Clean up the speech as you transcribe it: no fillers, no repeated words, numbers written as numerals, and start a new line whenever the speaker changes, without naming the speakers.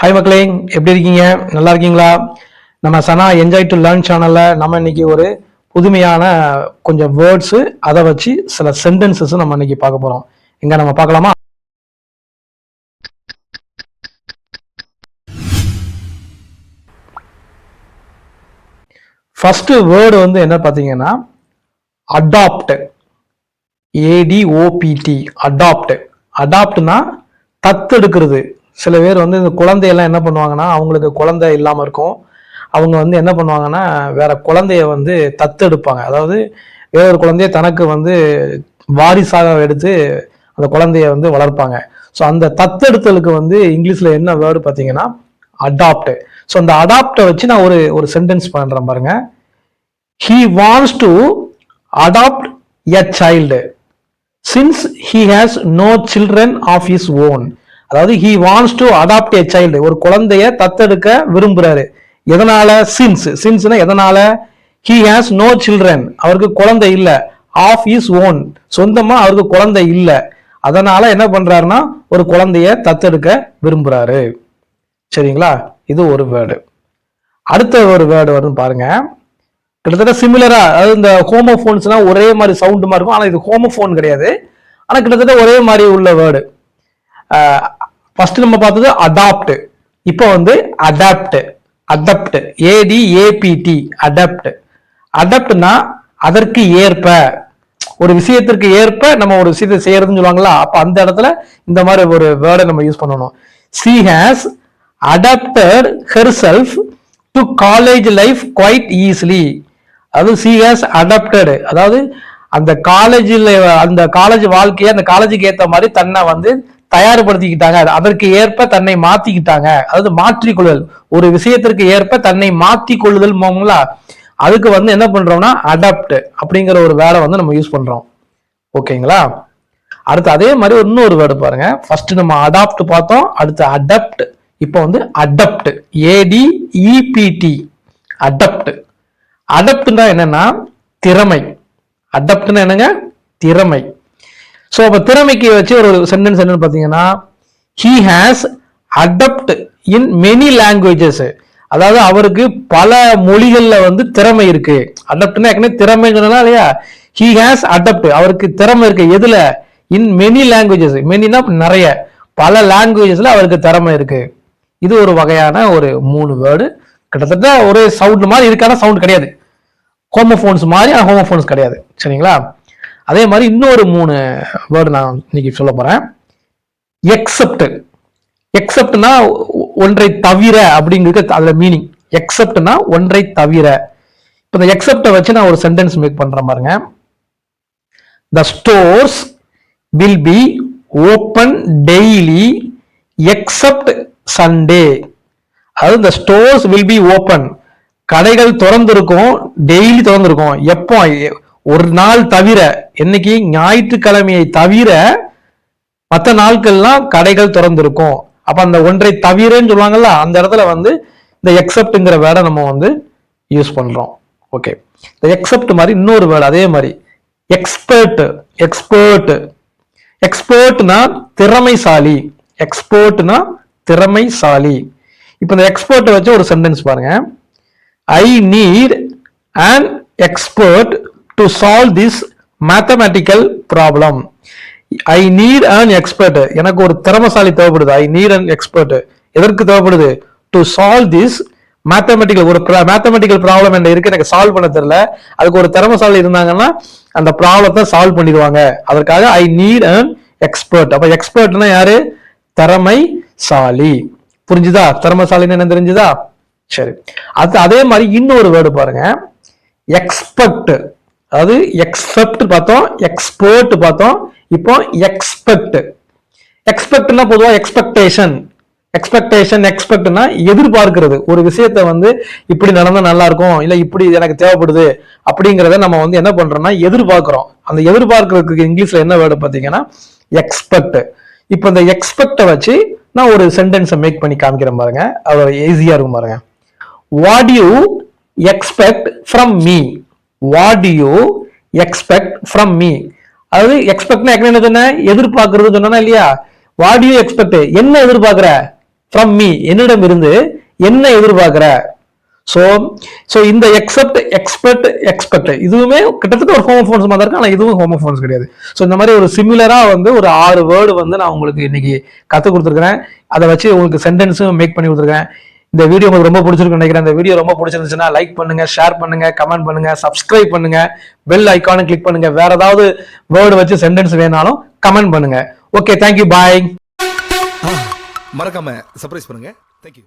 Hi மக்களே, எப்படி இருக்கீங்க? நல்லா இருக்கீங்களா? நம்ம சனா என்ஜாய் டு லேர்ன் சேனல்ல நம்ம இன்னைக்கு ஒரு புதுமையான கொஞ்சம் வேர்ட்ஸ் அதை வச்சு சில சென்டென்சஸ் நம்ம இன்னைக்கு பார்க்க போறோம். எங்க நம்ம பார்க்கலாமா? ஃபர்ஸ்ட் வேர்டு வந்து என்ன பார்த்தீங்கன்னா அடாப்ட். ADOPT adopt. அடாப்ட்னா தத்தெடுக்கிறது. சில பேர் வந்து இந்த குழந்தையெல்லாம் என்ன பண்ணுவாங்கன்னா, அவங்களுக்கு குழந்தை இல்லாமல் இருக்கும். அவங்க வந்து என்ன பண்ணுவாங்கன்னா வேற குழந்தைய வந்து தத்தெடுப்பாங்க. அதாவது வேற ஒரு குழந்தைய தனக்கு வந்து வாரிசாக எடுத்து அந்த குழந்தைய வந்து வளர்ப்பாங்க. ஸோ அந்த தத்தெடுத்தலுக்கு வந்து இங்கிலீஷ்ல என்ன வேர்டு பார்த்தீங்கன்னா அடாப்ட். ஸோ அந்த அடாப்டை வச்சு நான் ஒரு சென்டென்ஸ் பண்றேன் பாருங்க. He wants to adopt a child since he has no children of his own. அதாவது he wants to adopt a child, ஒரு குழந்தைய தத்தெடுக்க விரும்புறாரு. எதனால? சின்ஸ்னா எதனால? he has no children, அவருக்கு குழந்தை இல்ல. of his own, சொந்தமா அவருக்கு குழந்தை இல்ல. அதனால என்ன பண்றாருன்னா ஒரு குழந்தைய தத்தெடுக்க விரும்புறாரு. சரிங்களா? இது ஒரு வேர்டு. அடுத்த ஒரு வேர்டு வரும் பாருங்க. கிட்டத்தட்ட சிமிலரா, அதாவது இந்த ஹோமோஃபோன்ஸ்னா ஒரே மாதிரி சவுண்டுமா இருக்கும். ஆனா இது ஹோமோஃபோன் கிடையாது. ஆனா கிட்டத்தட்ட ஒரே மாதிரி உள்ள வேர்டு. ஃபர்ஸ்ட் நம்ம பார்த்தது அடாப்ட், இப்போ வந்து அடாப்ட். Adapt ADAPT adapt. அடாப்ட்னா அதற்கு ஏற்ப, ஒரு விஷயத்திற்கு ஏற்ப நம்ம ஒரு விஷயத்தை செய்யறதுன்னு சொல்லுவாங்களா, அப்ப அந்த இடத்துல இந்த மாதிரி ஒரு வேர்டை நம்ம யூஸ் பண்ணணும். She has adapted herself to college life quite easily. அதாவது she has adapted, அதாவது அந்த காலேஜில் அந்த காலேஜ் வாழ்க்கையை அந்த காலேஜுக்கு ஏற்ற மாதிரி தன்னை வந்து தயார்படுத்திக்கிட்டாங்க. அதற்கு ஏற்ப தன்னை மாத்திக்கிட்டாங்க. அதாவது மாற்றிக்கொள்ளுதல், ஒரு விஷயத்திற்கு ஏற்ப தன்னை மாற்றிக் கொள்ளுதல், அதுக்கு வந்து என்ன பண்றோம்னா அடாப்ட் அப்படிங்கிற ஒரு வேர்டை வந்து நம்ம யூஸ் பண்றோம். ஓகேங்களா? அடுத்து அதே மாதிரி இன்னொரு வேர்டு பாருங்க. ஃபர்ஸ்ட் நம்ம அடாப்ட் பார்த்தோம், அடுத்து அடாப்ட், இப்போ வந்து அடாப்ட் ADEPT அடாப்ட். அடாப்ட்னா என்னன்னா திறமை. அடாப்ட்னா என்னங்க? திறமை. ஸோ அப்போ திறமைக்கு வச்சு ஒரு சென்டென்ஸ் என்னன்னு பார்த்தீங்கன்னா he has adapted in many languages. அதாவது அவருக்கு பல மொழிகள்ல வந்து திறமை இருக்கு. அடாப்ட்னா ஏற்கனவே திறமை சொன்னா இல்லையா? he has adapted, அவருக்கு திறமை இருக்கு. எதுல? in many languages. மெனினா நிறைய, பல லாங்குவேஜஸ்ல அவருக்கு திறமை இருக்கு. இது ஒரு வகையான ஒரு 3 வேர்டு. கிட்டத்தட்ட ஒரு சவுண்ட் மாதிரி இருக்கான சவுண்ட் கிடையாது. ஹோமோஃபோன்ஸ் மாதிரி ஹோமோஃபோன்ஸ் கிடையாது. சரிங்களா? அதே மாதிரி இன்னொரு 3 வேர்டு நான் இன்னைக்கு சொல்ல போறேன். எக்ஸப்ட். எக்ஸப்ட்னா ஒன்றை தவிர அப்படிங்கிறது அதுல மீனிங். எக்ஸப்ட்னா ஒன்றை தவிர. இப்போ இந்த எக்ஸப்டை வச்சு நான் ஒரு சென்டென்ஸ் மேக் பண்றேன் பாருங்க. The stores will be open daily except Sunday. அதாவது the stores will be open, கடைகள் திறந்திருக்கும், டெய்லி திறந்திருக்கும். எப்போ? ஒரு நாள் தவிர, என்னைக்கு? ஞாயிற்றுக்கிழமையை தவிர மற்ற நாட்கள்லாம் கடைகள் திறந்திருக்கும். அப்ப அந்த ஒன்றை தவிரன்னு சொல்லுவாங்கல்ல, அந்த இடத்துல வந்து இந்த எக்ஸப்ட்ங்கிற வேர்டை நம்ம வந்து யூஸ் பண்றோம். ஓகே, இந்த எக்ஸப்ட் மாதிரி இன்னொரு வேர்டு அதே மாதிரி எக்ஸ்பர்ட். எக்ஸ்பர்ட். எக்ஸ்பர்ட்னா திறமைசாலி. எக்ஸ்பர்ட்னா திறமைசாலி. இப்ப இந்த எக்ஸ்பர்ட் வச்சு ஒரு சென்டென்ஸ் பாருங்க. I need an expert to solve this mathematical problem. I need an expert, எனக்கு ஒரு திறமைசாலி தேவைப்படுது. I need an expert, எதற்கு தேவைப்படுது? to solve this mathematical, ஒரு மேத்தமெட்டிக்கல் ப்ராப்ளம் என்ன இருக்கு, எனக்கு சால்வ் பண்ண தெரியல, அதுக்கு ஒரு திறமைசாலி இருந்தாங்கன்னா அந்த ப்ராப்ளத்தை சால்வ் பண்ணிடுவாங்க. அதற்காக I need an expert. அப்ப எக்ஸ்பர்ட்னா யாரு? திறமைசாலி. புரிஞ்சுதா? திறமைசாலின்னு என்ன தெரிஞ்சுதா? சரி, அது அதே மாதிரி இன்னொரு வேர்டு பாருங்க. எக்ஸ்பெக்ட். அதாவது எக்ஸெப்ட் பார்த்தோம், எக்ஸ்பர்ட் பார்த்தோம், இப்போ எக்ஸ்பெக்ட். எக்ஸ்பெக்ட்னா பொதுவா எக்ஸ்பெக்டேஷன். எக்ஸ்பெக்டேஷன் எக்ஸ்பெக்ட்னா எதிர்பார்க்கிறது. ஒரு விஷயத்த வந்து இப்படி நடந்தா நல்லா இருக்கும், இல்ல இப்படி எனக்கு தேவைப்படுது அப்படிங்கிறத நம்ம வந்து என்ன பண்றோம்னா எதிர்பார்க்கிறோம். அந்த எதிர்பார்க்கறதுக்கு இங்கிலீஷ்ல என்ன வேர்டு பார்த்தீங்கன்னா எக்ஸ்பெக்ட். இப்போ இந்த எக்ஸ்பெக்டை வச்சு நான் ஒரு சென்டென்ஸை மேக் பண்ணி காமிக்கிறேன் பாருங்க. அது ஈஸியா இருக்கும் பாருங்க. What do you expect from me? What do you expect from me? அதாவது எக்ஸ்பெக்ட்னா என்ன சொன்ன? எதிர்பார்க்கறது சொன்னா இல்லையா? What do you expect? என்ன எதிர்பார்க்கிற? ஃப்ரம் மீ, என்னிடம் இருந்து என்ன எதிர்பார்க்கிற. ஸோ இந்த எக்ஸப்ட், எக்ஸ்பெக்ட், எக்ஸ்பெக்ட் இதுவுமே கிட்டத்தட்ட ஒரு ஹோமோஃபோன்ஸ் மாதிரி இருக்கு, ஆனால் இதுவும் ஹோமோஃபோன்ஸ் கிடையாது. ஸோ இந்த மாதிரி ஒரு சிமிலரா வந்து ஒரு 6 வேர்டு வந்து நான் உங்களுக்கு இன்னைக்கு கற்றுக் கொடுத்துருக்கிறேன். அதை வச்சு உங்களுக்கு சென்டென்ஸும் மேக் பண்ணி கொடுத்துருக்கேன். இந்த வீடியோ உங்களுக்கு ரொம்ப பிடிச்சிருக்குன்னு நினைக்கிறேன். இந்த வீடியோ ரொம்ப பிடிச்சிருந்துச்சுன்னா லைக் பண்ணுங்க, ஷேர் பண்ணுங்க, கமெண்ட் பண்ணுங்க, சப்ஸ்கிரைப் பண்ணுங்க, பெல் ஐக்கானை கிளிக் பண்ணுங்க. வேற ஏதாவது வேர்டு வச்சு சென்டென்ஸ் வேணாலும் கமெண்ட் பண்ணுங்க. ஓகே, தேங்க்யூ, பாய்.
மறக்காம சர்ப்ரைஸ் பண்ணுங்க. தேங்க்யூ.